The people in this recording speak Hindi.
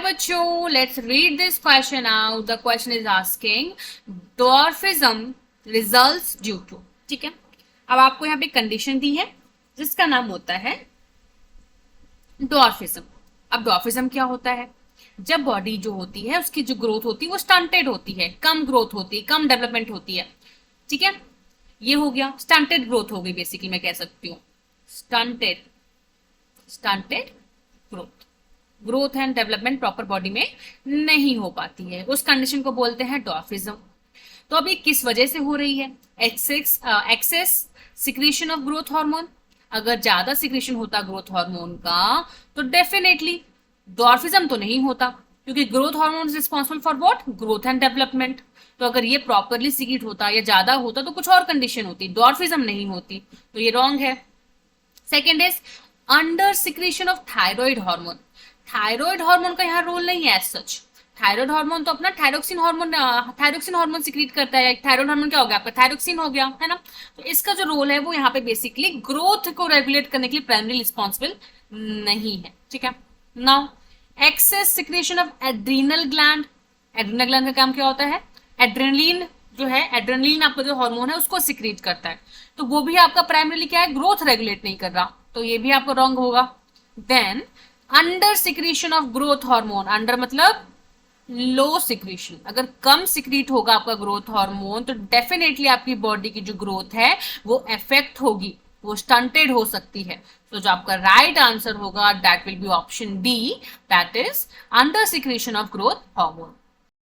बच्चों, let's read this question out. The question is asking dwarfism results due to. ठीक है, अब आपको यहाँ पे कंडीशन दी है जिसका नाम होता है डॉर्फिज्म. अब डॉर्फिज्म क्या होता है? जब बॉडी जो होती है उसकी जो ग्रोथ होती है वो स्टंटेड होती है, कम ग्रोथ होती है, कम डेवलपमेंट होती है. ठीक है, ये हो गया स्टंटेड ग्रोथ हो गई. बेसिकली मैं कह सकती हूँ stunted growth. Growth and development proper body में नहीं हो पाती है, उस कंडीशन को बोलते हैं डॉर्फिज्म. तो अभी किस वजह से हो रही है? Excess secretion of growth hormone. अगर ज्यादा सिक्रीशन होता ग्रोथ हार्मोन का तो डेफिनेटली डॉर्फिज्म तो नहीं होता, क्योंकि growth hormone is responsible for what? Growth and development. तो अगर ये प्रॉपरली सिक्रीट होता या ज्यादा होता तो कुछ और कंडीशन होती, डॉर्फिज्म नहीं होती. तो ये रॉन्ग है. Second is under secretion of thyroid hormone. Thyroid hormone का यहाँ रोल नहीं है एज सच. थायराइड हार्मोन तो अपना थायरोक्सिन हार्मोन सिक्रीट करता है. थायराइड हार्मोन क्या हो गया आपका? थायरोक्सिन हो गया, है ना. तो इसका जो रोल है वो यहाँ पे बेसिकली ग्रोथ को रेगुलेट करने के लिए प्राइमरी रिस्पॉन्सिबल नहीं है. ठीक है. Now excess secretion of adrenal gland. Adrenal gland का काम क्या होता है? एड्रेनलिन जो है, एड्रेनलिन आपका जो हार्मोन है उसको सिक्रीट करता है. तो वो भी आपका प्राइमरीली क्या है? ग्रोथ रेगुलेट नहीं कर रहा. तो ये भी आपको रॉन्ग होगा. Then under secretion of growth hormone. Under मतलब लो सिक्रीशन. अगर कम सिक्रीट होगा आपका ग्रोथ हार्मोन तो डेफिनेटली आपकी बॉडी की जो ग्रोथ है वो अफेक्ट होगी, वो स्टंटेड हो सकती है. तो जो आपका राइट आंसर होगा that will be option D, that is under secretion of growth hormone.